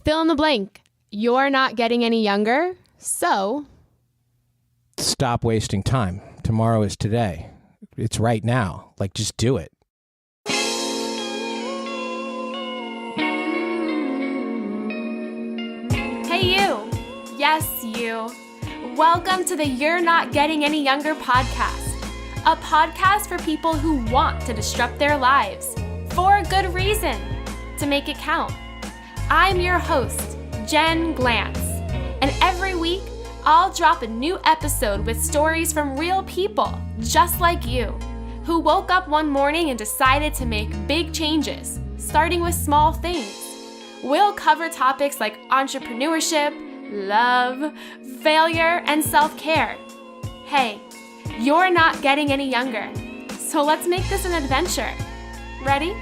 Fill in the blank. You're not getting any younger, so... Stop wasting time. Tomorrow is today. It's right now. Like, just do it. Hey, you. Yes, you. Welcome to the You're Not Getting Any Younger podcast. A podcast for people who want to disrupt their lives for a good reason, to make it count. I'm your host, Jen Glantz, and every week I'll drop a new episode with stories from real people just like you, who woke up one morning and decided to make big changes, starting with small things. We'll cover topics like entrepreneurship, love, failure, and self-care. Hey, you're not getting any younger, so let's make this an adventure. Ready?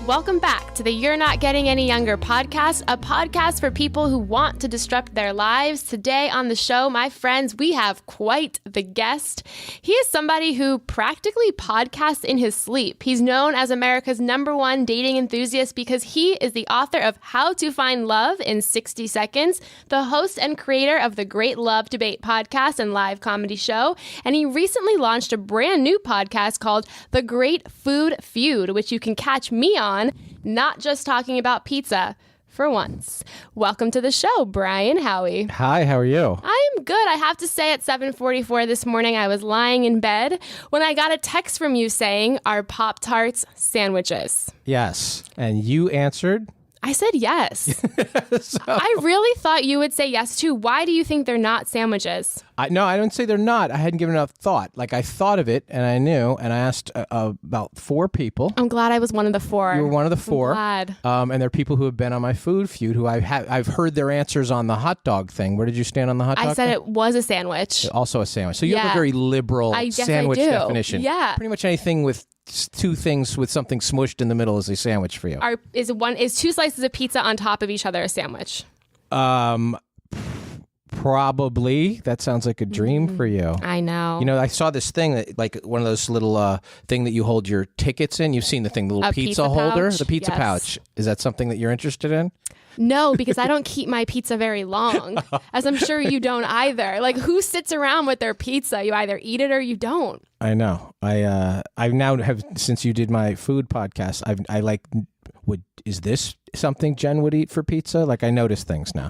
Welcome back to the You're Not Getting Any Younger podcast, a podcast for people who want to disrupt their lives. Today on the show, my friends, we have quite the guest. He is somebody who practically podcasts in his sleep. He's known as America's #1 dating enthusiast because he is the author of How to Find Love in 60 Seconds, the host and creator of the Great Love Debate podcast and live comedy show, and he recently launched a brand new podcast called The Great Food Feud, which you can catch me on, not just talking about pizza for once. Welcome to the show, Brian Howie. Hi, how are you? I am good. I have to say at 7:44 this morning, I was lying in bed when I got a text from you saying, "Are Poptarts sandwiches?" Yes. And you answered? I said yes. I really thought you would say yes too. Why do you think they're not sandwiches? No, I don't say they're not. I hadn't given enough thought. Like, I thought of it and I knew, and I asked about 4 people. I'm glad I was one of the 4. You were one of the 4. I'm glad. And there are people who have been on my food feud who I've heard their answers on the hot dog thing. Where did you stand on the hot dog I said thing? It was a sandwich. Also a sandwich. So you have Yeah. a very liberal I guess sandwich I do. definition. Yeah. Pretty much anything with 2 things with something smushed in the middle is a sandwich for you. Is 2 slices of pizza on top of each other a sandwich? Probably. That sounds like a dream for you. I know. You know, I saw this thing that, like, one of those little thing that you hold your tickets in. You've seen the thing, the little A pizza pizza holder, pouch? the pizza Yes. pouch. Is that something that you're interested in? No, because I don't keep my pizza very long, as I'm sure you don't either. Like, who sits around with their pizza? You either eat it or you don't. I know. I now have, since you did my food podcast, is this something Jen would eat for pizza? Like, I notice things now.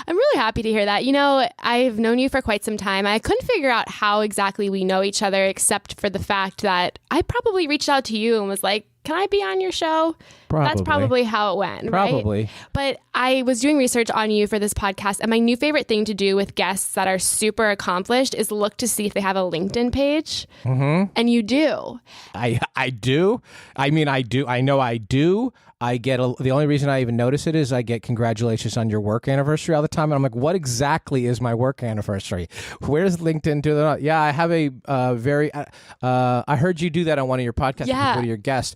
I'm really happy to hear that. You know, I've known you for quite some time. I couldn't figure out how exactly we know each other, except for the fact that I probably reached out to you and was like, "Can I be on your show?" Probably. That's probably how it went, Probably. right? But I was doing research on you for this podcast, and my new favorite thing to do with guests that are super accomplished is look to see if they have a LinkedIn page. Mm-hmm. And you do. I do. I mean, I do. I know I do. I get the only reason I even notice it is I get congratulations on your work anniversary all the time. And I'm like, what exactly is my work anniversary? Where's LinkedIn do that? Yeah, I have a I heard you do that on one of your podcasts. Yeah. With one of your guests.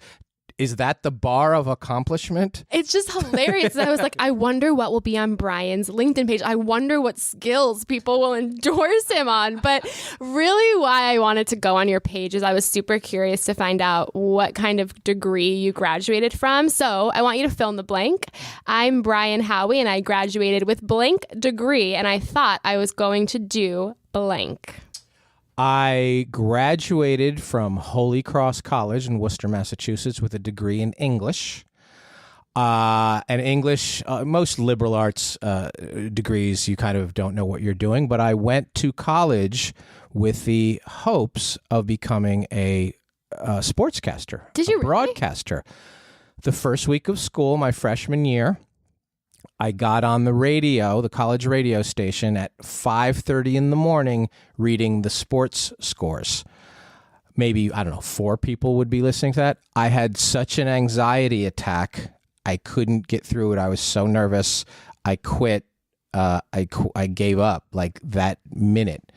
Is that the bar of accomplishment? It's just hilarious. I was like, I wonder what will be on Brian's LinkedIn page. I wonder what skills people will endorse him on. But really why I wanted to go on your page is I was super curious to find out what kind of degree you graduated from. So I want you to fill in the blank. I'm Brian Howie, and I graduated with blank degree, and I thought I was going to do blank. I graduated from Holy Cross College in Worcester, Massachusetts with a degree in English. And English, most liberal arts degrees, you kind of don't know what you're doing. But I went to college with the hopes of becoming a sportscaster. Did you a broadcaster. The first week of school, my freshman year, I got on the radio, the college radio station, at 5:30 in the morning reading the sports scores. Maybe, I don't know, 4 people would be listening to that. I had such an anxiety attack. I couldn't get through it. I was so nervous. I quit. I gave up like that minute.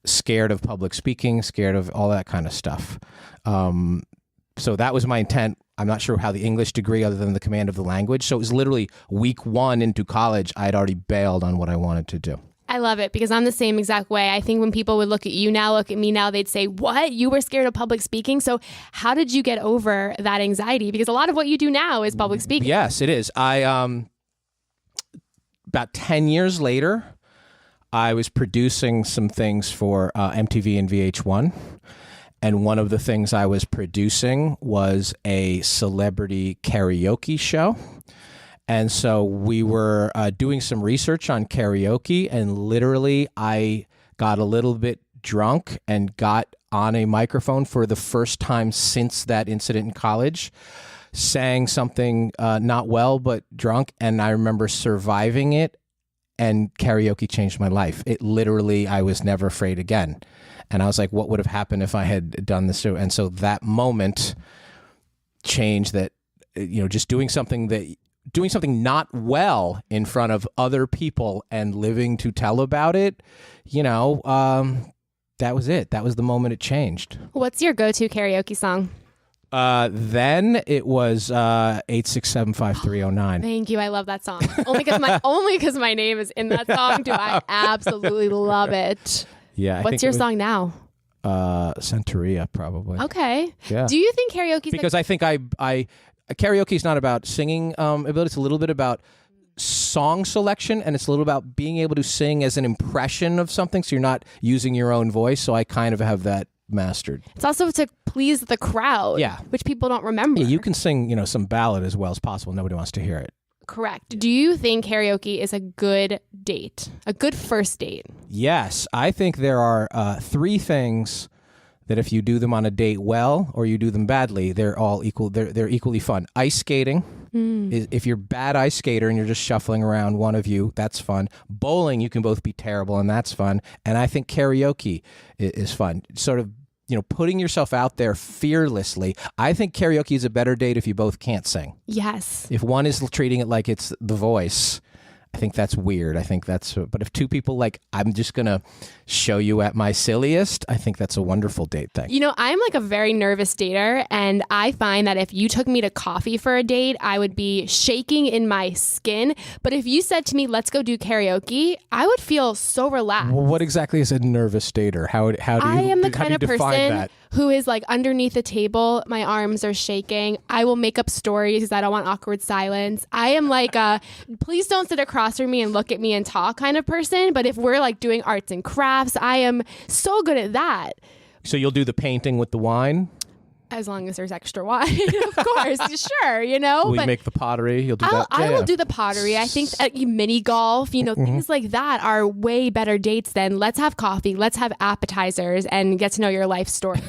Scared of public speaking, scared of all that kind of stuff. So that was my intent. I'm not sure how the English degree, other than the command of the language. So it was literally week 1 into college, I had already bailed on what I wanted to do. I love it because I'm the same exact way. I think when people would look at you now, look at me now, they'd say, what? You were scared of public speaking? So how did you get over that anxiety? Because a lot of what you do now is public speaking. Yes, it is. About 10 years later, I was producing some things for MTV and VH1. And one of the things I was producing was a celebrity karaoke show. And so we were doing some research on karaoke, and literally I got a little bit drunk and got on a microphone for the first time since that incident in college, sang something not well but drunk, and I remember surviving it, and karaoke changed my life. It literally, I was never afraid again. And I was like, what would have happened if I had done this? And so that moment changed that, just doing something not well in front of other people and living to tell about it, that was it. That was the moment it changed. What's your go-to karaoke song? Then it was 8675309. Thank you. I love that song. Only because my name is in that song do I absolutely love it. Yeah. What's your song now? Santeria, probably. Okay. Yeah. Do you think karaoke? Because I think karaoke is not about singing ability. It's a little bit about song selection, and it's a little about being able to sing as an impression of something, so you're not using your own voice. So I kind of have that mastered. It's also to please the crowd, which people don't remember. Yeah, you can sing, some ballad as well as possible. Nobody wants to hear it. Correct. Do you think karaoke is a good date, a good first date? Yes, I think there are 3 things that if you do them on a date well or you do them badly, they're all equal. They're equally fun. Ice skating. If you're a bad ice skater and you're just shuffling around, one of you, that's fun. Bowling, you can both be terrible, and that's fun. And I think karaoke is fun. Sort of, putting yourself out there fearlessly. I think karaoke is a better date if you both can't sing. Yes. If one is treating it like it's The Voice, I think that's weird. But if 2 people I'm just going to show you at my silliest, I think that's a wonderful date thing. I'm like a very nervous dater, and I find that if you took me to coffee for a date, I would be shaking in my skin. But if you said to me, let's go do karaoke, I would feel so relaxed. Well, what exactly is a nervous dater? How do you I am the kind of person that? Who is underneath the table, my arms are shaking. I will make up stories because I don't want awkward silence. I am please don't sit across from me and look at me and talk kind of person. But if we're doing arts and crafts, I am so good at that. So you'll do the painting with the wine? As long as there's extra wine, of course. Sure, Will you make the pottery? You'll do that? I will do the pottery. I think mini golf, things like that are way better dates than let's have coffee, let's have appetizers, and get to know your life story,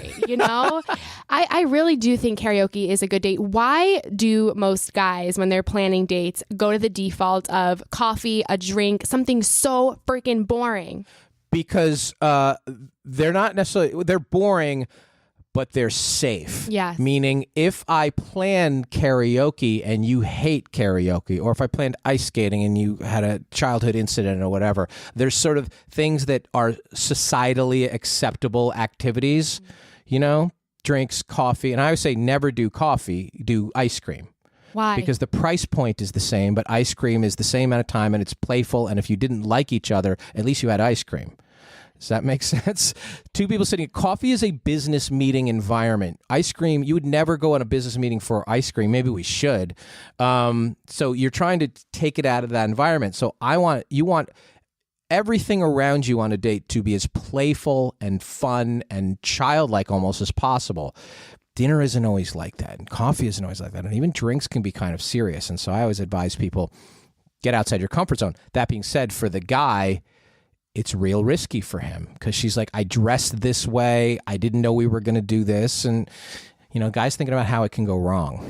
I really do think karaoke is a good date. Why do most guys, when they're planning dates, go to the default of coffee, a drink, something so freaking boring? Because they're not necessarily, they're boring, but they're safe. Yes. Meaning if I plan karaoke and you hate karaoke, or if I planned ice skating and you had a childhood incident or whatever, there's sort of things that are societally acceptable activities, drinks, coffee. And I always say never do coffee, do ice cream. Why? Because the price point is the same, but ice cream is the same amount of time and it's playful. And if you didn't like each other, at least you had ice cream. Does that make sense? 2 people sitting. Coffee is a business meeting environment. Ice cream, you would never go on a business meeting for ice cream. Maybe we should. So you're trying to take it out of that environment. So you want everything around you on a date to be as playful and fun and childlike almost as possible. Dinner isn't always like that, and coffee isn't always like that, and even drinks can be kind of serious. And so I always advise people, get outside your comfort zone. That being said, for the guy, it's real risky for him because she's like, I dressed this way. I didn't know we were going to do this. And, guys thinking about how it can go wrong.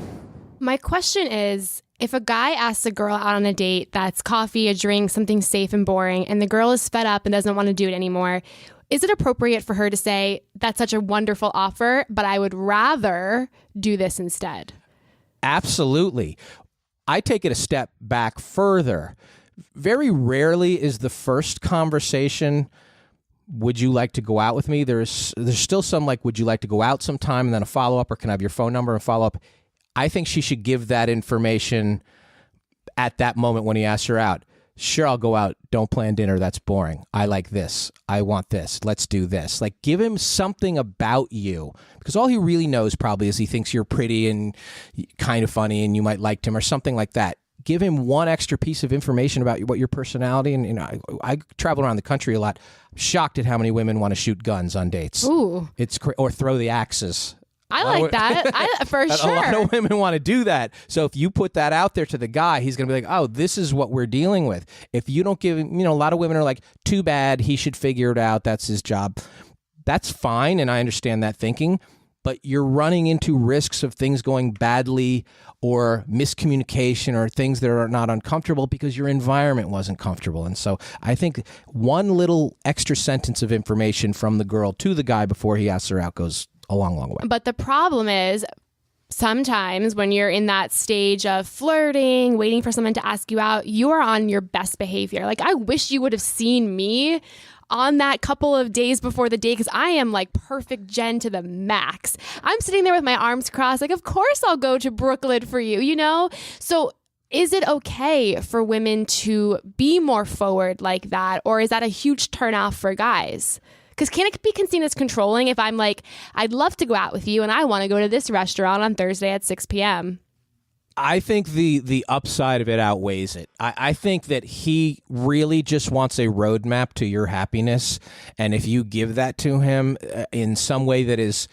My question is, if a guy asks a girl out on a date that's coffee, a drink, something safe and boring, and the girl is fed up and doesn't want to do it anymore, is it appropriate for her to say, that's such a wonderful offer, but I would rather do this instead? Absolutely. I take it a step back further. Very rarely is the first conversation, would you like to go out with me? There's still some would you like to go out sometime, and then a follow-up, or can I have your phone number and follow-up? I think she should give that information at that moment when he asks her out. Sure, I'll go out. Don't plan dinner. That's boring. I like this. I want this. Let's do this. Like, give him something about you, because all he really knows probably is he thinks you're pretty and kind of funny and you might like him or something like that. Give him one extra piece of information about what your personality, and I travel around the country a lot. I'm shocked at how many women want to shoot guns on dates. Ooh. Or throw the axes. I like that. For sure. A lot of women want to do that. So if you put that out there to the guy, he's going to be like, oh, this is what we're dealing with. If you don't give him, a lot of women are like, too bad, he should figure it out. That's his job. That's fine. And I understand that thinking. But you're running into risks of things going badly or miscommunication or things that are not uncomfortable because your environment wasn't comfortable. And so I think one little extra sentence of information from the girl to the guy before he asks her out goes a long, long way. But the problem is, sometimes when you're in that stage of flirting, waiting for someone to ask you out, you are on your best behavior. Like, I wish you would have seen me on that couple of days before the date, because I am like perfect Jen to the max. I'm sitting there with my arms crossed, like, of course I'll go to Brooklyn for you, So is it okay for women to be more forward like that? Or is that a huge turnoff for guys? Because can it be seen as controlling if I'm like, I'd love to go out with you and I want to go to this restaurant on Thursday at 6 p.m.? I think the upside of it outweighs it. I think that he really just wants a roadmap to your happiness. And if you give that to him in some way that is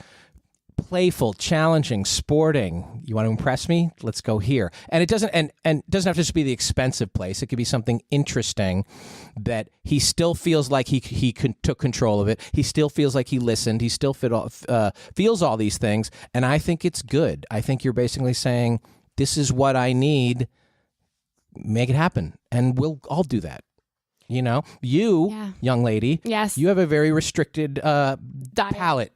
playful, challenging, sporting, you want to impress me? Let's go here. And it doesn't and doesn't have to just be the expensive place. It could be something interesting that he still feels like he took control of it. He still feels like he listened. He still feels all these things. And I think it's good. I think you're basically saying, this is what I need. Make it happen. And we'll all do that. Young lady, yes, you have a very restricted palate.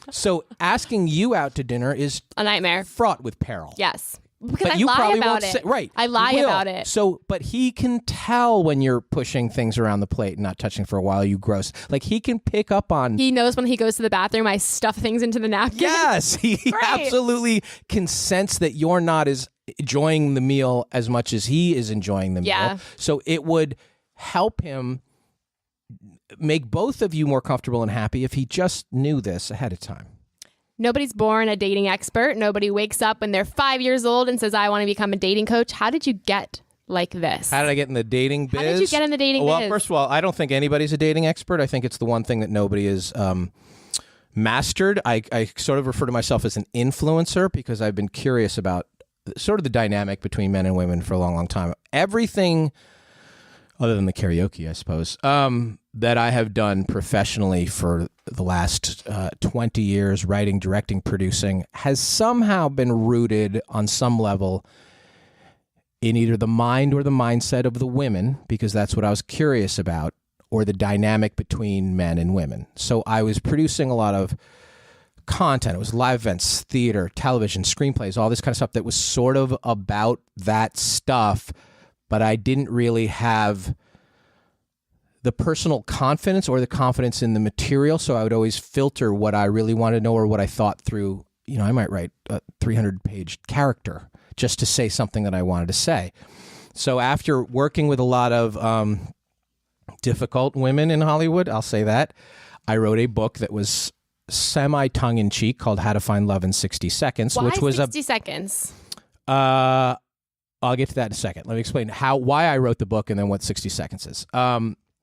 So asking you out to dinner is a nightmare, fraught with peril. Yes, because but I you lie probably about won't it. Say, right, I lie about it. So, but he can tell when you're pushing things around the plate and not touching for a while. You gross. Like, he can pick up on. He knows when he goes to the bathroom, I stuff things into the napkin. Yes, he absolutely can sense that you're not as enjoying the meal as much as he is enjoying the meal. So it would help him make both of you more comfortable and happy if he just knew this ahead of time. Nobody's born a dating expert. Nobody wakes up when they're 5 years old and says, I want to become a dating coach. How did you get like this? How did I get in the dating biz? How did you get in the dating biz? Well, first of all, I don't think anybody's a dating expert. I think it's the one thing that nobody is mastered. I sort of refer to myself as an influencer because I've been curious about sort of the dynamic between men and women for a long, long time. Everything other than the karaoke, I suppose, that I have done professionally for the last 20 years, writing, directing, producing, has somehow been rooted on some level in either the mind or the mindset of the women, because that's what I was curious about, or the dynamic between men and women. So I was producing a lot of content. It was live events, theater, television, screenplays, all this kind of stuff that was sort of about that stuff, but I didn't really have the personal confidence or the confidence in the material, so I would always filter what I really wanted to know or what I thought through. I might write a 300-page character just to say something that I wanted to say. So after working with a lot of difficult women in Hollywood, I'll say that, I wrote a book that was semi-tongue-in-cheek called How to Find Love in 60 Seconds. Why which was 60 seconds? I'll get to that in a second. Let me explain why I wrote the book and then what 60 seconds is.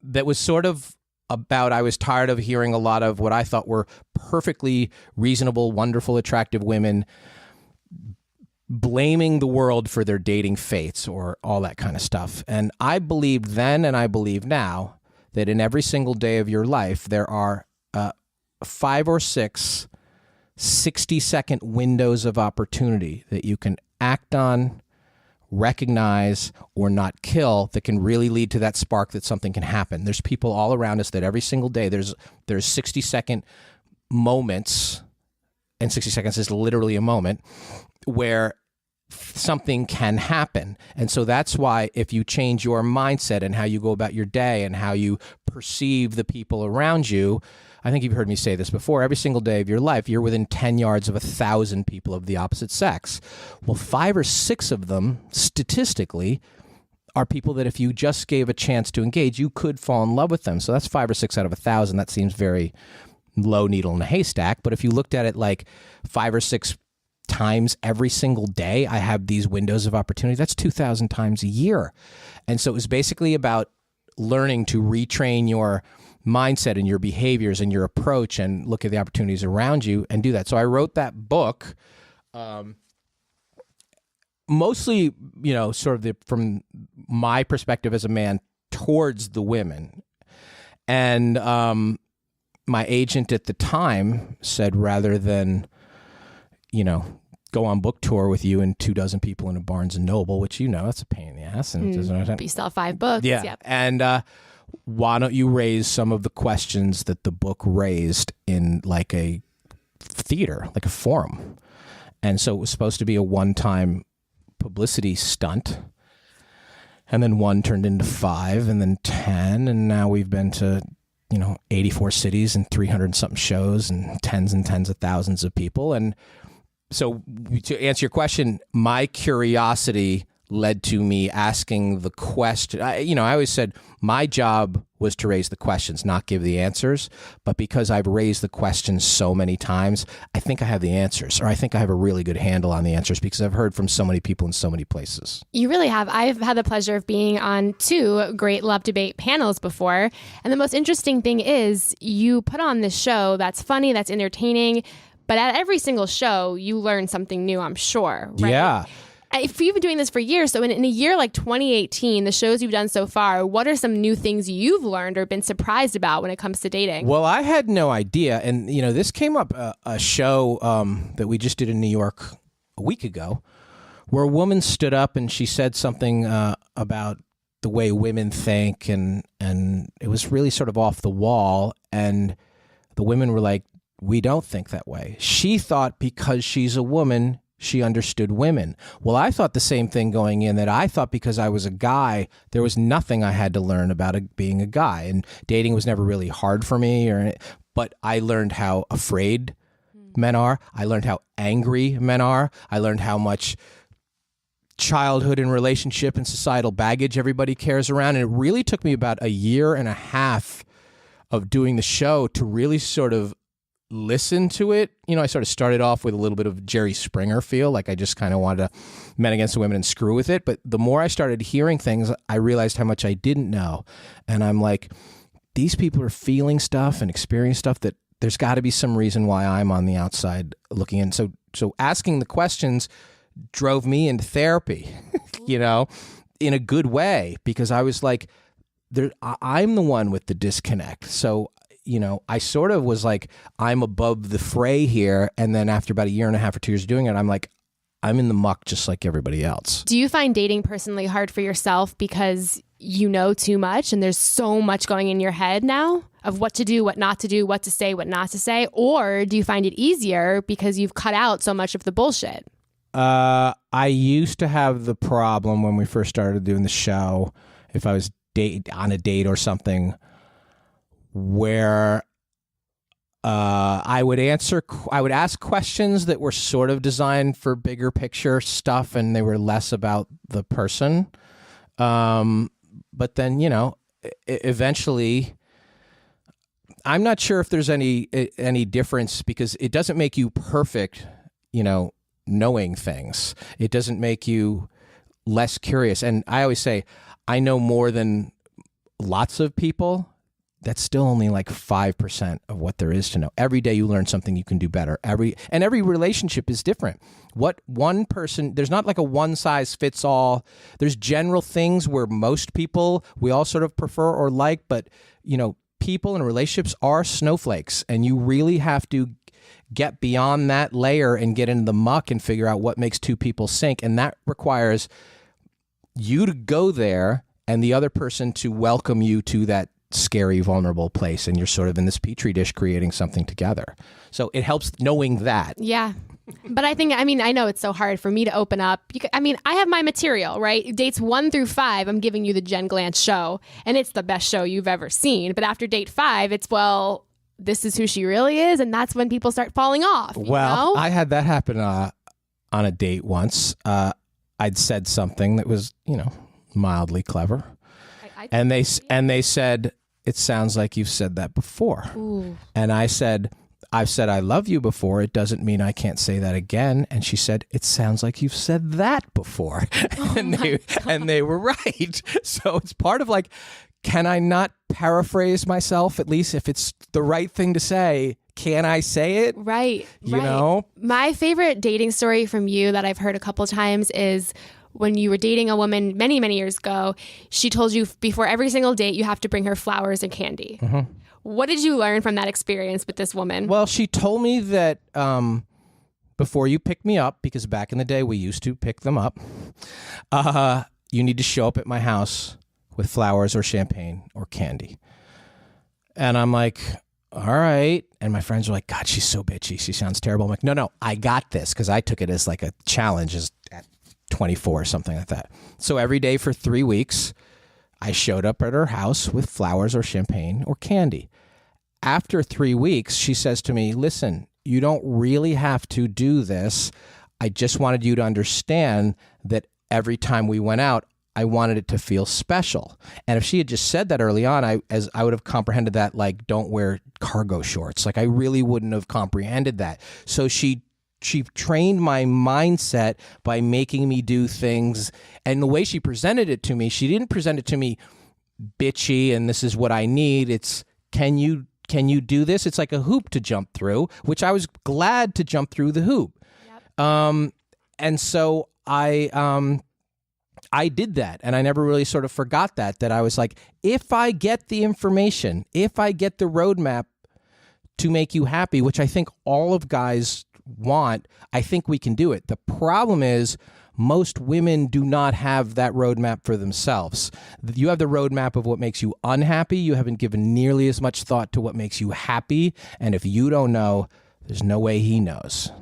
That was sort of about, I was tired of hearing a lot of what I thought were perfectly reasonable, wonderful, attractive women blaming the world for their dating fates or all that kind of stuff. And I believed then and I believe now that in every single day of your life, there are 5 or 6 60-second windows of opportunity that you can act on, recognize, or not kill that can really lead to that spark that something can happen. There's people all around us that every single day there's 60-second moments, and 60 seconds is literally a moment, where something can happen. And so that's why if you change your mindset and how you go about your day and how you perceive the people around you, I think you've heard me say this before, every single day of your life, you're within 10 yards of 1,000 people of the opposite sex. Well, 5 or 6 of them, statistically, are people that if you just gave a chance to engage, you could fall in love with them. So that's 5 or 6 out of 1,000. That seems very low needle in a haystack. But if you looked at it like 5 or 6 times every single day, I have these windows of opportunity. That's 2,000 times a year. And so it was basically about learning to retrain your mindset and your behaviors and your approach and look at the opportunities around you and do that. So I wrote that book, mostly, sort of from my perspective as a man towards the women. And my agent at the time said, rather than, go on book tour with you and 24 people in a Barnes and Noble, which that's a pain in the ass. And you sell 5 books. Yeah. Yep. And why don't you raise some of the questions that the book raised in like a theater, like a forum? And so it was supposed to be a one-time publicity stunt. And then 1 turned into 5 and then 10. And now we've been to, 84 cities and 300 something shows and tens of thousands of people. And so to answer your question, my curiosity led to me asking the question. I always said my job was to raise the questions, not give the answers. But because I've raised the questions so many times, I think I have the answers, or I think I have a really good handle on the answers because I've heard from so many people in so many places. You really have. I've had the pleasure of being on 2 great Love Debate panels before. And the most interesting thing is you put on this show that's funny, that's entertaining, but at every single show, you learn something new, I'm sure. Right? Yeah. If you've been doing this for years, so in a year like 2018, the shows you've done so far, what are some new things you've learned or been surprised about when it comes to dating? Well, I had no idea. And, this came up a show that we just did in New York a week ago where a woman stood up and she said something about the way women think. And it was really sort of off the wall. And the women were like, we don't think that way. She thought because she's a woman, she understood women. Well, I thought the same thing going in, that I thought because I was a guy, there was nothing I had to learn about being a guy. And dating was never really hard for me. But I learned how afraid men are. I learned how angry men are. I learned how much childhood and relationship and societal baggage everybody carries around. And it really took me about 1.5 years of doing the show to really sort of listen to it. I sort of started off with a little bit of Jerry Springer feel, like I just kind of wanted to men against the women and screw with it. But the more I started hearing things, I realized how much I didn't know. And I'm like, these people are feeling stuff and experiencing stuff that there's got to be some reason why I'm on the outside looking in. So asking the questions drove me into therapy, in a good way, because I was like, I'm the one with the disconnect. So I sort of was like, I'm above the fray here. And then after about 1.5 years or 2 years doing it, I'm like, I'm in the muck just like everybody else. Do you find dating personally hard for yourself because you know too much and there's so much going in your head now of what to do, what not to do, what to say, what not to say? Or do you find it easier because you've cut out so much of the bullshit? I used to have the problem when we first started doing the show, if I was on a date or something, where I would ask questions that were sort of designed for bigger picture stuff, and they were less about the person. But then, eventually, I'm not sure if there's any difference, because it doesn't make you perfect, knowing things. It doesn't make you less curious. And I always say, I know more than lots of people. That's still only like 5% of what there is to know. Every day you learn something you can do better. Every relationship is different. There's not like a one size fits all. There's general things where most people, we all sort of prefer or like, but people in relationships are snowflakes, and you really have to get beyond that layer and get into the muck and figure out what makes two people sync. And that requires you to go there and the other person to welcome you to that scary, vulnerable place, and you're sort of in this petri dish creating something together. So it helps knowing that. Yeah. But I know it's so hard for me to open up. I have my material, right? Dates 1 through 5, I'm giving you the Jen Glantz show, and it's the best show you've ever seen. But after date 5, it's, well, this is who she really is, and that's when people start falling off. Well, I had that happen on a date once. I'd said something that was, mildly clever. And they said, it sounds like you've said that before. Ooh. And I said, I've said I love you before. It doesn't mean I can't say that again. And she said, it sounds like you've said that before. And they were right. So it's part of like, can I not paraphrase myself, at least if it's the right thing to say? Can I say it? Right. You know? My favorite dating story from you that I've heard a couple times is when you were dating a woman many, many years ago. She told you before every single date, you have to bring her flowers and candy. Mm-hmm. What did you learn from that experience with this woman? Well, she told me that before you pick me up, because back in the day we used to pick them up, you need to show up at my house with flowers or champagne or candy. And I'm like, all right. And my friends are like, God, she's so bitchy. She sounds terrible. I'm like, no, I got this, because I took it as like a challenge at 24 or something like that. So every day for 3 weeks, I showed up at her house with flowers or champagne or candy. After 3 weeks, she says to me, listen, you don't really have to do this. I just wanted you to understand that every time we went out, I wanted it to feel special. And if she had just said that early on, I would have comprehended that like, don't wear cargo shorts. Like I really wouldn't have comprehended that. So she trained my mindset by making me do things. And the way she presented it to me, she didn't present it to me bitchy and this is what I need. It's, can you do this? It's like a hoop to jump through, which I was glad to jump through the hoop. Yep. And so I did that, and I never really sort of forgot that I was like, if I get the information, if I get the roadmap to make you happy, which I think all of guys want, I think we can do it. The problem is most women do not have that roadmap for themselves. You have the roadmap of what makes you unhappy. You haven't given nearly as much thought to what makes you happy. And if you don't know, there's no way he knows.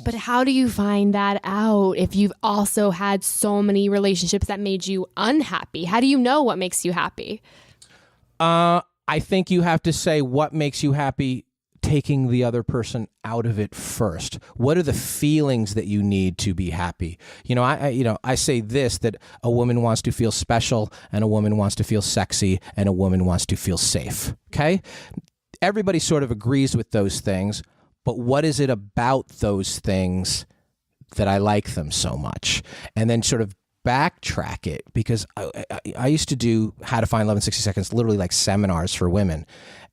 But how do you find that out if you've also had so many relationships that made you unhappy? How do you know what makes you happy? I think you have to say what makes you happy, taking the other person out of it first. What are the feelings that you need to be happy? I say this, that a woman wants to feel special, and a woman wants to feel sexy, and a woman wants to feel safe. Okay? Everybody sort of agrees with those things, but what is it about those things that I like them so much? And then sort of backtrack it, because I used to do How to Find Love in 60 Seconds, literally like seminars for women.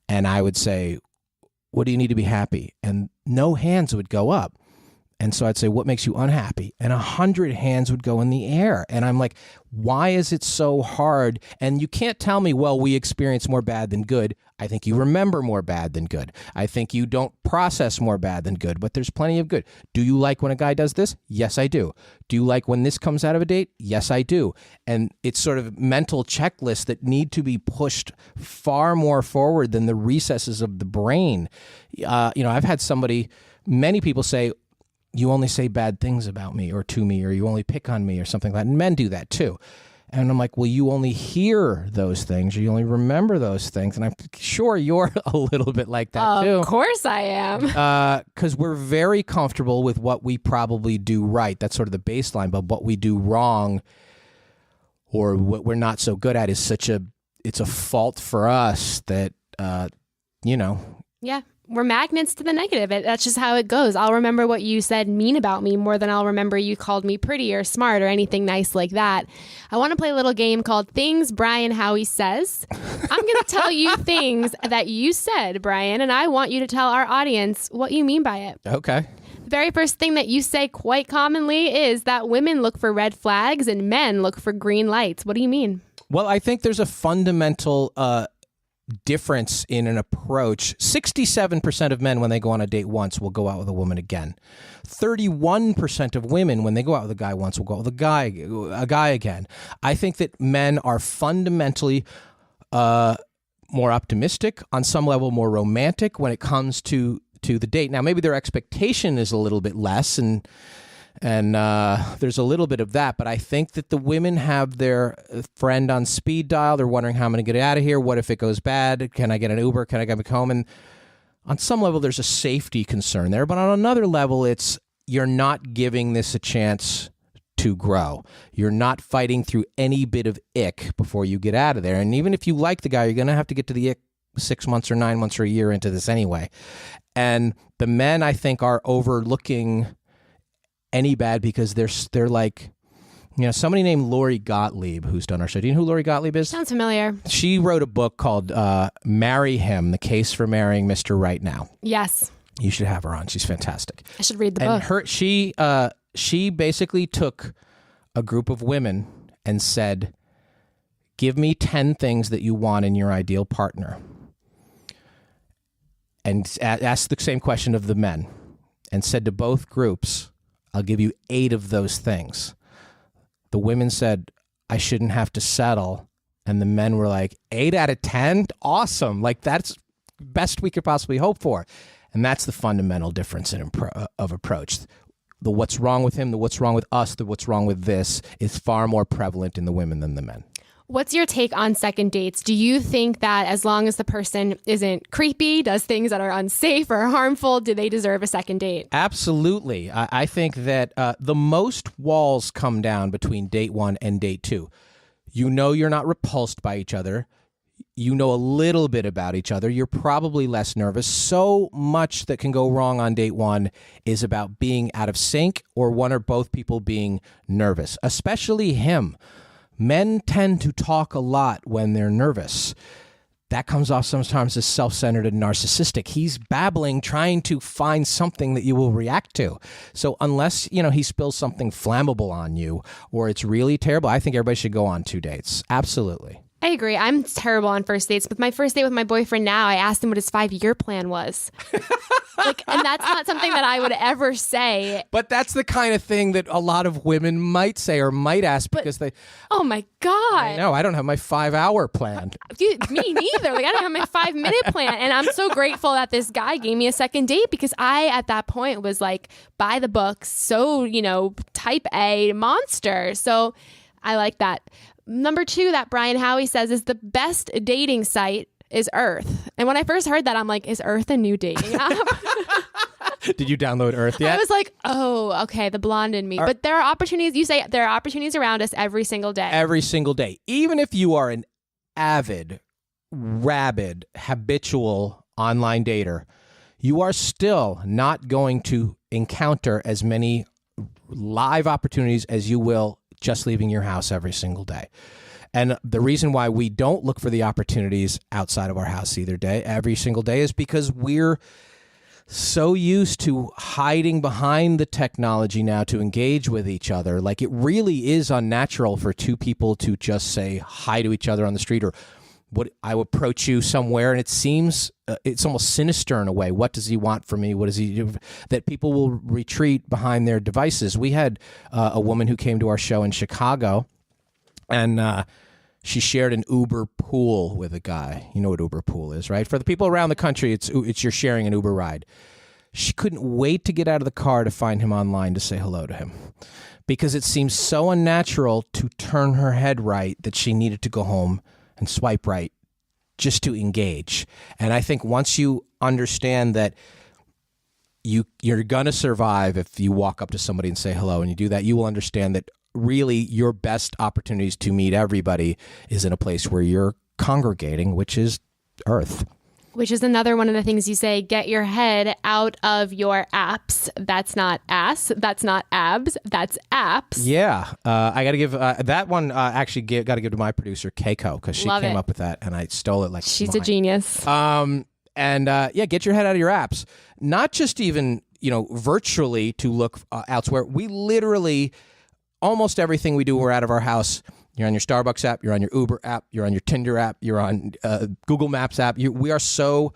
And I would say, what do you need to be happy? And no hands would go up. And so I'd say, what makes you unhappy? And 100 hands would go in the air. And I'm like, why is it so hard? And you can't tell me, well, we experience more bad than good. I think you remember more bad than good. I think you don't process more bad than good, but there's plenty of good. Do you like when a guy does this? Yes, I do. Do you like when this comes out of a date? Yes, I do. And it's sort of mental checklists that need to be pushed far more forward than the recesses of the brain. I've had many people say, you only say bad things about me or to me, or you only pick on me or something like that. And men do that too. And I'm like, well, you only hear those things, or you only remember those things. And I'm sure you're a little bit like that too. Of course I am. Because we're very comfortable with what we probably do right. That's sort of the baseline. But what we do wrong, or what we're not so good at, is it's a fault for us that, Yeah. We're magnets to the negative. That's just how it goes. I'll remember what you said mean about me more than I'll remember you called me pretty or smart or anything nice like that. I want to play a little game called Things Brian Howie Says. I'm going to tell you things that you said, Brian, and I want you to tell our audience what you mean by it. Okay. The very first thing that you say quite commonly is that women look for red flags and men look for green lights. What do you mean? Well, I think there's a fundamental difference in an approach. 67% of men, when they go on a date once, will go out with a woman again. 31% of women, when they go out with a guy once, will go out with a guy again. I think that men are fundamentally more optimistic, on some level more romantic when it comes to the date. Now, maybe their expectation is a little bit less, and there's a little bit of that, but I think that the women have their friend on speed dial. They're wondering, how I'm going to get out of here. What if it goes bad? Can I get an Uber? Can I get back home? And on some level, there's a safety concern there. But on another level, it's, you're not giving this a chance to grow. You're not fighting through any bit of ick before you get out of there. And even if you like the guy, you're going to have to get to the ick 6 months or 9 months or a year into this anyway. And the men, I think, are overlooking any bad because they're like, somebody named Lori Gottlieb, who's done our show. Do you know who Lori Gottlieb is? Sounds familiar. She wrote a book called Marry Him, The Case for Marrying Mr. Right Now. Yes. You should have her on. She's fantastic. I should read the book. She basically took a group of women and said, give me 10 things that you want in your ideal partner. And asked the same question of the men and said to both groups, I'll give you 8 of those things. The women said, I shouldn't have to settle. And the men were like, 8 out of 10? Awesome. Like, that's best we could possibly hope for. And that's the fundamental difference of approach. The what's wrong with him, the what's wrong with us, the what's wrong with this is far more prevalent in the women than the men. What's your take on second dates? Do you think that as long as the person isn't creepy, does things that are unsafe or harmful, do they deserve a second date? Absolutely. I think that the most walls come down between date 1 and date 2. You're not repulsed by each other. You know a little bit about each other. You're probably less nervous. So much that can go wrong on date 1 is about being out of sync or one or both people being nervous, especially him. Men tend to talk a lot when they're nervous. That comes off sometimes as self-centered and narcissistic. He's babbling, trying to find something that you will react to. So unless, he spills something flammable on you or it's really terrible, I think everybody should go on 2 dates. Absolutely. I agree. I'm terrible on first dates. With my first date with my boyfriend now, I asked him what his 5-year plan was. And that's not something that I would ever say. But that's the kind of thing that a lot of women might say or might ask because they... Oh, my God. I know. I don't have my 5-hour plan. Dude, me neither. I don't have my 5-minute plan. And I'm so grateful that this guy gave me a second date because I, at that point, was like, by the books, so, type A monster. So I like that. Number 2 that Brian Howie says is the best dating site is Earth. And when I first heard that, I'm like, is Earth a new dating app? Did you download Earth yet? I was like, oh, okay, the blonde in me. But there are opportunities, you say there are opportunities around us every single day. Every single day. Even if you are an avid, rabid, habitual online dater, you are still not going to encounter as many live opportunities as you will just leaving your house every single day. And the reason why we don't look for the opportunities outside of our house every single day is because we're so used to hiding behind the technology now to engage with each other. Like, it really is unnatural for 2 people to just say hi to each other on the street, or what I would approach you somewhere, and it seems it's almost sinister in a way. What does he want from me? What does he do? That people will retreat behind their devices. We had a woman who came to our show in Chicago, and she shared an Uber pool with a guy. You know what Uber pool is, right? For the people around the country, it's you're sharing an Uber ride. She couldn't wait to get out of the car to find him online to say hello to him, because it seems so unnatural to turn her head right that she needed to go home and swipe right just to engage. And I think once you understand that you're going to survive if you walk up to somebody and say hello, and you do that, you will understand that really your best opportunities to meet everybody is in a place where you're congregating, which is Earth. Which is another one of the things you say, get your head out of your apps. That's not ass. That's not abs. That's apps. Yeah. I got to give that one, got to give to my producer, Keiko, because she came up with that and I stole it like she's a genius. Get your head out of your apps. Not just even, virtually to look elsewhere. We literally, almost everything we do, we're out of our house. You're on your Starbucks app, you're on your Uber app, you're on your Tinder app, you're on Google Maps app. We are so,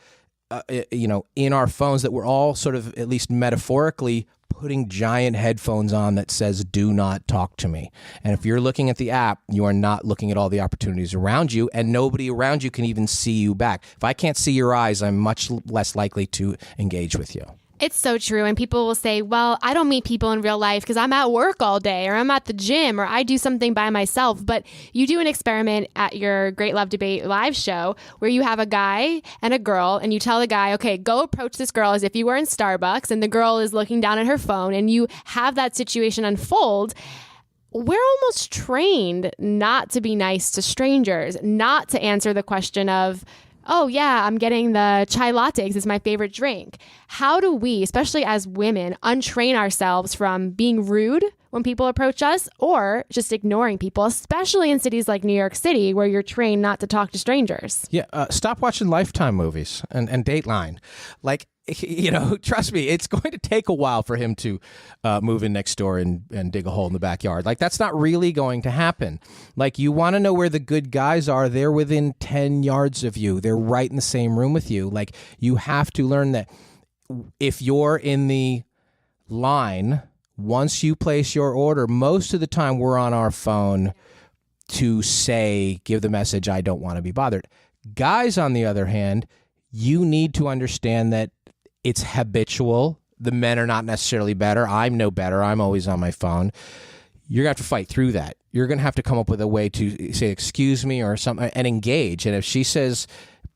in our phones that we're all sort of, at least metaphorically, putting giant headphones on that says, do not talk to me. And if you're looking at the app, you are not looking at all the opportunities around you, and nobody around you can even see you back. If I can't see your eyes, I'm much less likely to engage with you. It's so true. And people will say, well, I don't meet people in real life because I'm at work all day, or I'm at the gym, or I do something by myself. But you do an experiment at your Great Love Debate live show where you have a guy and a girl, and you tell the guy, okay, go approach this girl as if you were in Starbucks, and the girl is looking down at her phone, and you have that situation unfold. we're almost trained not to be nice to strangers, not to answer the question of, oh, yeah, I'm getting the chai latte because it's my favorite drink. How do we, especially as women, untrain ourselves from being rude when people approach us or just ignoring people, especially in cities like New York City where you're trained not to talk to strangers? Yeah, stop watching Lifetime movies and Dateline. Like, trust me, it's going to take a while for him to move in next door and dig a hole in the backyard. Like, that's not really going to happen. Like, you want to know where the good guys are. They're within 10 yards of you. They're right in the same room with you. Like, you have to learn that if you're in the line, once you place your order, most of the time we're on our phone to give the message, I don't want to be bothered. Guys, on the other hand, you need to understand that it's habitual. The men are not necessarily better. I'm no better. I'm always on my phone. You're going to have to fight through that. You're going to have to come up with a way to say, excuse me, or something, and engage. And if she says,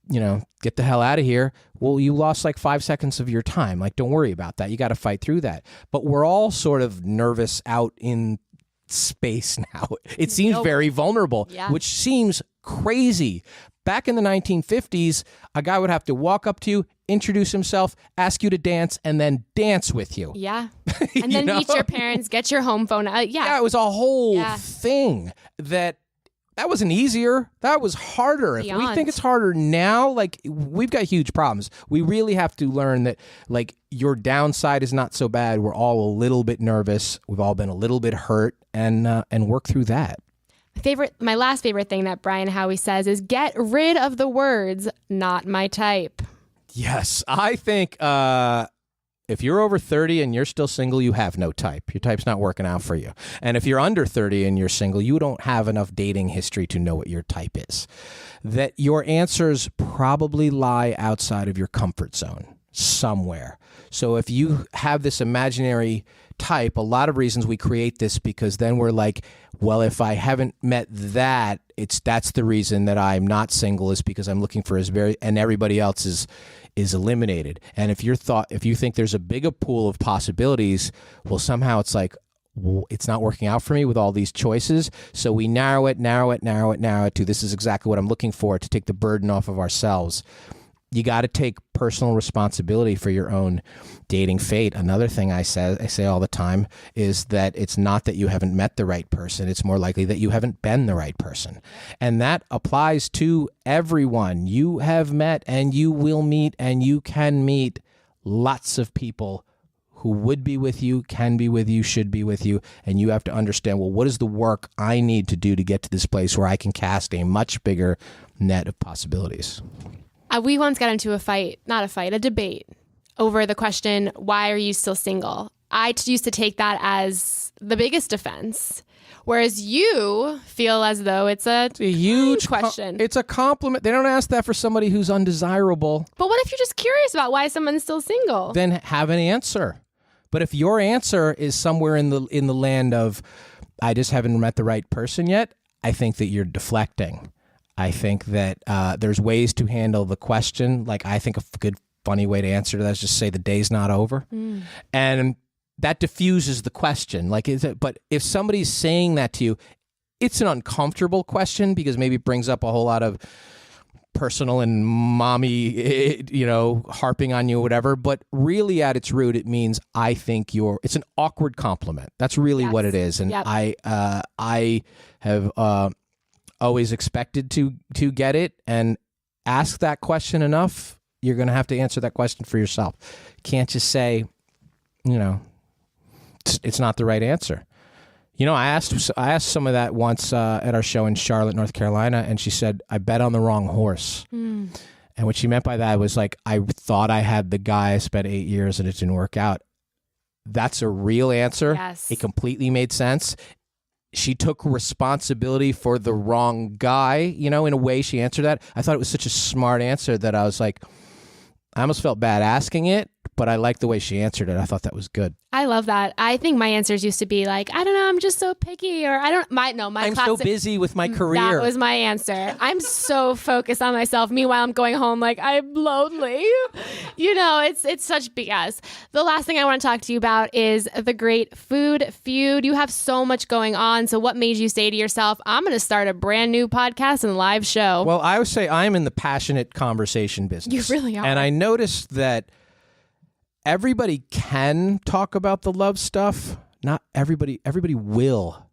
get the hell out of here, well, you lost like 5 seconds of your time. Like, don't worry about that. You got to fight through that. But we're all sort of nervous out in space now. It seems very vulnerable, which seems crazy. Back in the 1950s, a guy would have to walk up to you, introduce himself, ask you to dance, and then dance with you. Yeah. And then meet your parents, get your home phone. Yeah, it was a whole thing that wasn't easier. That was harder. Beyond. If we think it's harder now, like, we've got huge problems. We really have to learn that, like, your downside is not so bad. We're all a little bit nervous. We've all been a little bit hurt, and work through that. My last favorite thing that Brian Howie says is, get rid of the words, not my type. Yes, I think if you're over 30 and you're still single, you have no type. Your type's not working out for you. And if you're under 30 and you're single, you don't have enough dating history to know what your type is. That your answers probably lie outside of your comfort zone somewhere. So if you have this imaginary type, a lot of reasons we create this, because then we're like, well, if I haven't met that, that's the reason that I'm not single, is because I'm looking for and everybody else is eliminated. And if you think there's a bigger pool of possibilities, well, somehow it's like, well, it's not working out for me with all these choices. So we narrow it to, this is exactly what I'm looking for, to take the burden off of ourselves. You got to take personal responsibility for your own dating fate. Another thing I say all the time is that it's not that you haven't met the right person. It's more likely that you haven't been the right person. And that applies to everyone. You have met and you will meet and you can meet lots of people who would be with you, can be with you, should be with you. And you have to understand, well, what is the work I need to do to get to this place where I can cast a much bigger net of possibilities? We once got into a debate over the question, why are you still single? I used to take that as the biggest offense, whereas you feel as though it's a huge question. It's a compliment. They don't ask that for somebody who's undesirable. But what if you're just curious about why someone's still single? Then have an answer. But if your answer is somewhere in the land of, I just haven't met the right person yet, I think that you're deflecting. I think that there's ways to handle the question. Like, I think a good, funny way to answer to that is just say the day's not over. And that diffuses the question. Like, but if somebody's saying that to you, it's an uncomfortable question because maybe it brings up a whole lot of personal and mommy, harping on you or whatever. But really at its root, it means I think it's an awkward compliment. That's really what it is. And yep. I have always expected to get it, and ask that question enough, you're going to have to answer that question for yourself. Can't just say, it's not the right answer. I asked some of that once at our show in Charlotte, North Carolina, and she said, I bet on the wrong horse. And what she meant by that was like, I thought I had the guy, I spent 8 years and it didn't work out. That's a real answer. Yes. It completely made sense. She took responsibility for the wrong guy, in a way she answered that. I thought it was such a smart answer that I was like, I almost felt bad asking it, but I like the way she answered it. I thought that was good. I love that. I think my answers used to be like, I don't know, I'm just so picky, or I'm classic, so busy with my career. That was my answer. I'm so focused on myself. Meanwhile, I'm going home like, I'm lonely. It's such BS. The last thing I want to talk to you about is the great food feud. You have so much going on. So what made you say to yourself, I'm going to start a brand new podcast and live show? Well, I would say I'm in the passionate conversation business. You really are. And I noticed that everybody can talk about the love stuff. Not everybody will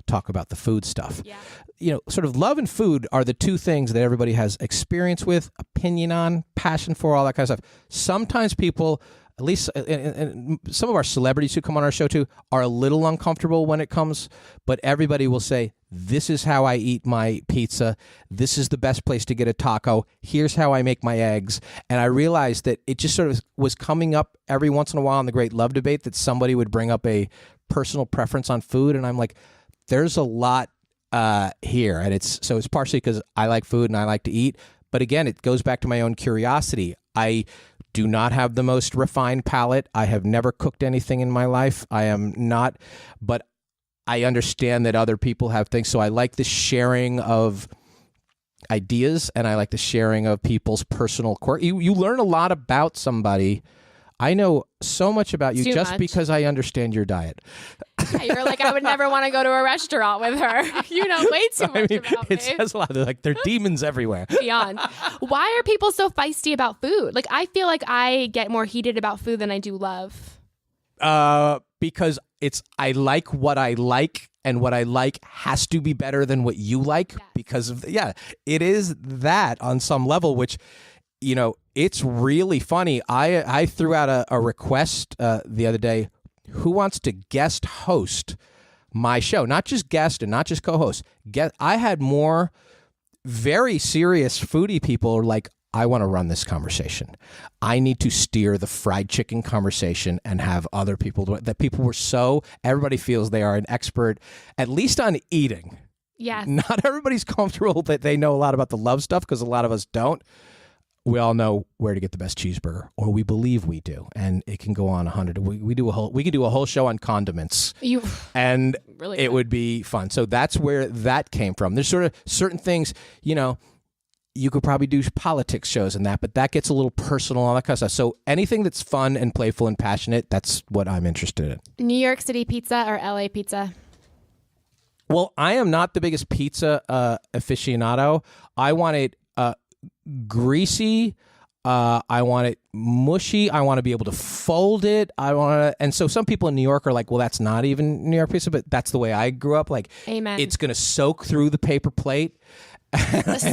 talk about the food stuff. Yeah. Sort of love and food are the two things that everybody has experience with, opinion on, passion for, all that kind of stuff. Sometimes people, at least and some of our celebrities who come on our show too, are a little uncomfortable when it comes, but everybody will say, this is how I eat my pizza. This is the best place to get a taco. Here's how I make my eggs. And I realized that it just sort of was coming up every once in a while in the Great Love Debate that somebody would bring up a personal preference on food. And I'm like, there's a lot here. And it's partially because I like food and I like to eat. But again, it goes back to my own curiosity. I do not have the most refined palate. I have never cooked anything in my life. I am not, but I understand that other people have things. So I like the sharing of ideas and I like the sharing of people's personal quirk. You learn a lot about somebody. I know so much about you just because I understand your diet. Yeah, you're like, I would never want to go to a restaurant with her. You know way too much about me. It says a lot. They're like, they're demons everywhere. Beyond. Why are people so feisty about food? Like, I feel like I get more heated about food than I do love. Because I like what I like, and what I like has to be better than what you like because of it is that on some level, which, it's really funny. I threw out a request the other day. Who wants to guest host my show? Not just guest and not just co-host. I had more very serious foodie people like, I want to run this conversation. I need to steer the fried chicken conversation and have other people do it. That people were everybody feels they are an expert, at least on eating. Yes. Not everybody's comfortable that they know a lot about the love stuff because a lot of us don't. We all know where to get the best cheeseburger, or we believe we do, and it can go on 100. We could do a whole show on condiments, and really it would be fun. So that's where that came from. There's sort of certain things, you could probably do politics shows and that, but that gets a little personal, all that kind of stuff. So anything that's fun and playful and passionate, that's what I'm interested in. New York City pizza or LA pizza? Well, I am not the biggest pizza aficionado. I want it greasy. I want it mushy. I want to be able to fold it. And so some people in New York are like, well, that's not even New York pizza, but that's the way I grew up. Like, amen. It's going to soak through the paper plate. The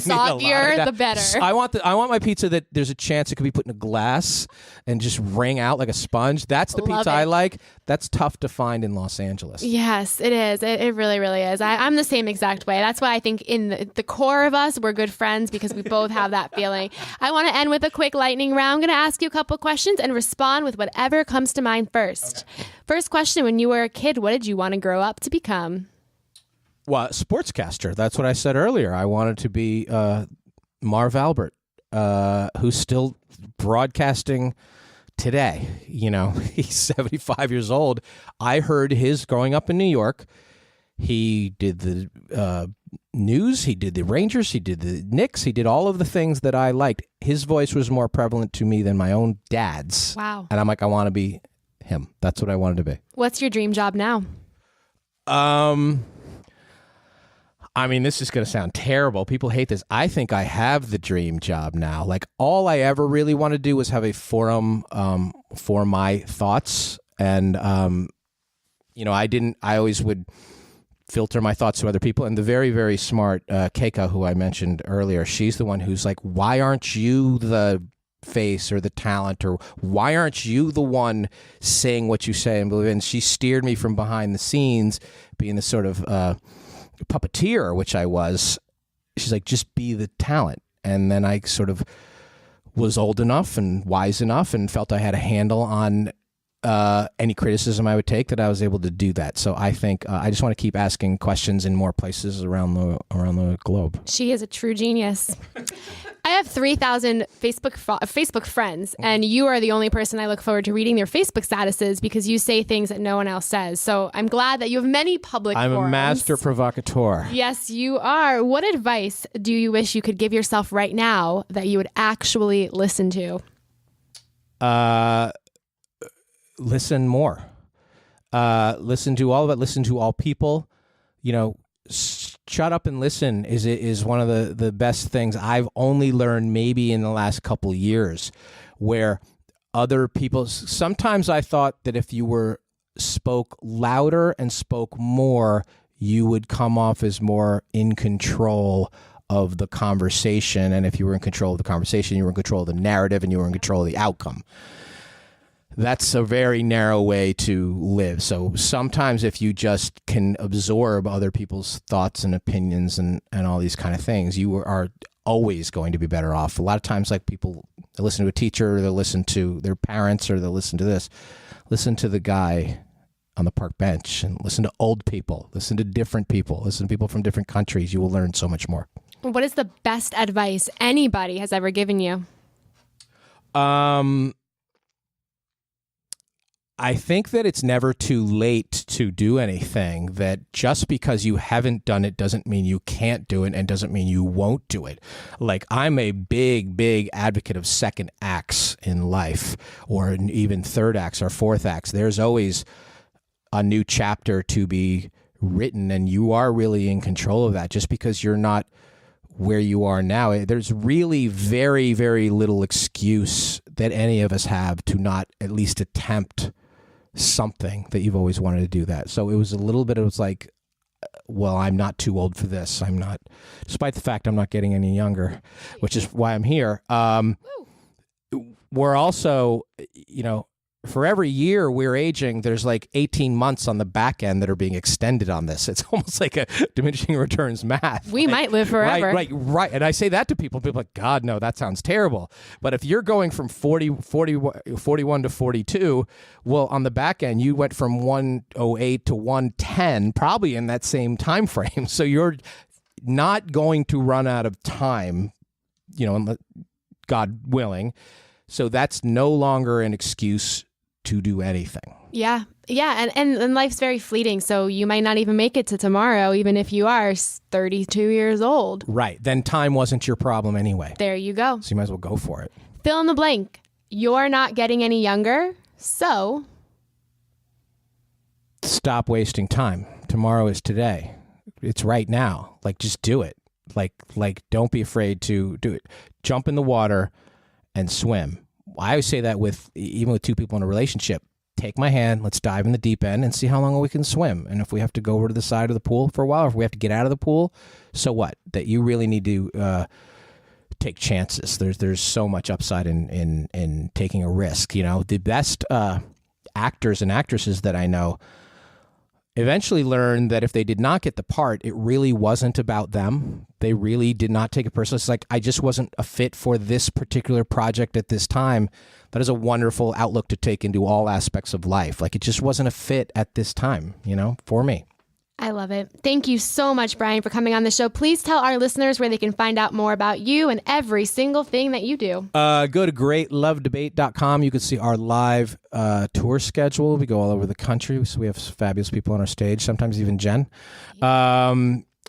soggier, the better. I want my pizza that there's a chance it could be put in a glass and just wring out like a sponge. That's the pizza I like. That's tough to find in Los Angeles. Yes, it is. It really, really is. I'm the same exact way. That's why I think in the core of us, we're good friends because we both have that feeling. I want to end with a quick lightning round. I'm going to ask you a couple questions and respond with whatever comes to mind first. Okay. First question, when you were a kid, what did you want to grow up to become? Well, sportscaster. That's what I said earlier. I wanted to be Marv Albert, who's still broadcasting today. He's 75 years old. I heard his growing up in New York. He did the news. He did the Rangers. He did the Knicks. He did all of the things that I liked. His voice was more prevalent to me than my own dad's. Wow. And I'm like, I want to be him. That's what I wanted to be. What's your dream job now? I mean, this is going to sound terrible. People hate this. I think I have the dream job now. Like, all I ever really want to do was have a forum for my thoughts. And, I always would filter my thoughts to other people. And the very, very smart Keiko, who I mentioned earlier, she's the one who's like, why aren't you the face or the talent, or why aren't you the one saying what you say and believe in? She steered me from behind the scenes, being the sort of puppeteer, which I was. She's like, just be the talent. And then I sort of was old enough and wise enough and felt I had a handle on any criticism I would take, that I was able to do that. So I think I just want to keep asking questions in more places around the globe. She is a true genius. I have 3,000 Facebook friends, and you are the only person I look forward to reading their Facebook statuses because you say things that no one else says. So I'm glad that you have many public I'm forums. a master provocateur. Yes, you are. What advice do you wish you could give yourself right now that you would actually listen to? Listen more. Listen to all of it. Listen to all people. Shut up and listen is one of the best things I've only learned maybe in the last couple of years, where other people, sometimes I thought that if you spoke louder and spoke more, you would come off as more in control of the conversation. And if you were in control of the conversation, you were in control of the narrative and you were in control of the outcome. That's a very narrow way to live. So sometimes if you just can absorb other people's thoughts and opinions and all these kind of things, you are always going to be better off. A lot of times, like, people, they listen to a teacher, or they'll listen to their parents, or they'll listen to this. Listen to the guy on the park bench, and listen to old people, listen to different people, listen to people from different countries. You will learn so much more. What is the best advice anybody has ever given you? I think that it's never too late to do anything, that just because you haven't done it doesn't mean you can't do it and doesn't mean you won't do it. Like, I'm a big advocate of second acts in life, or even third acts or fourth acts. There's always a new chapter to be written, and you are really in control of that. Just because you're not where you are now, there's really very, very little excuse that any of us have to not at least attempt something that you've always wanted to do that. So it was a little bit, it was like, well, I'm not too old for this. I'm not, despite the fact I'm not getting any younger, which is why I'm here. We're also, for every year we're aging, there's like 18 months on the back end that are being extended on this. It's almost like a diminishing returns math. We might live forever. Right. And I say that to people. People are like, God, no, that sounds terrible. But if you're going from 41 to 42, well, on the back end, you went from 108 to 110, probably in that same time frame. So you're not going to run out of time, God willing. So that's no longer an excuse to do anything. Yeah. And life's very fleeting. So you might not even make it to tomorrow, even if you are 32 years old. Right. Then time wasn't your problem anyway. There you go. So you might as well go for it. Fill in the blank. You're not getting any younger. So stop wasting time. Tomorrow is today. It's right now. Like, just do it. Like don't be afraid to do it. Jump in the water and swim. I always say that even with two people in a relationship. Take my hand, let's dive in the deep end and see how long we can swim. And if we have to go over to the side of the pool for a while, or if we have to get out of the pool, so what? That you really need to take chances. There's so much upside in taking a risk. The best actors and actresses that I know eventually learned that if they did not get the part, it really wasn't about them. They really did not take it personally. It's like, I just wasn't a fit for this particular project at this time. That is a wonderful outlook to take into all aspects of life. Like, it just wasn't a fit at this time, for me. I love it. Thank you so much, Brian, for coming on the show. Please tell our listeners where they can find out more about you and every single thing that you do. Go to greatlovedebate.com. You can see our live tour schedule. We go all over the country. So we have fabulous people on our stage, sometimes even Jen.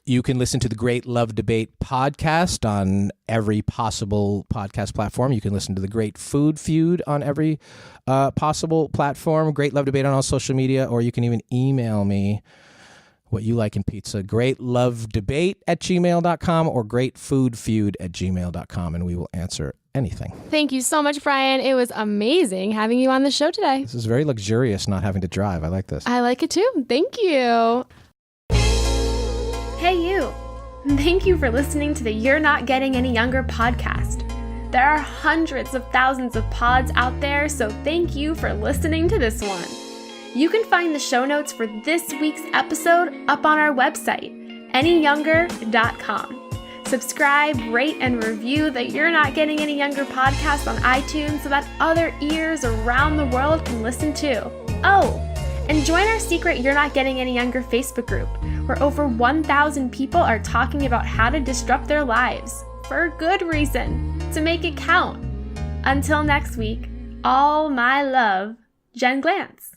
You can listen to the Great Love Debate podcast on every possible podcast platform. You can listen to the Great Food Feud on every possible platform. Great Love Debate on all social media, or you can even email me what you like in pizza. greatlovedebate@gmail.com or greatfoodfeud@gmail.com, and we will answer anything. Thank you so much, Brian. It was amazing having you on the show today. This is very luxurious, not having to drive. I like this. I like it too. Thank you. Hey, you. Thank you for listening to the You're Not Getting Any Younger podcast. There are hundreds of thousands of pods out there, so thank you for listening to this one. You can find the show notes for this week's episode up on our website, anyyounger.com. Subscribe, rate, and review the You're Not Getting Any Younger podcast on iTunes so that other ears around the world can listen too. Oh, and join our secret You're Not Getting Any Younger Facebook group, where over 1,000 people are talking about how to disrupt their lives. for a good reason, to make it count. Until next week, all my love, Jen Glantz.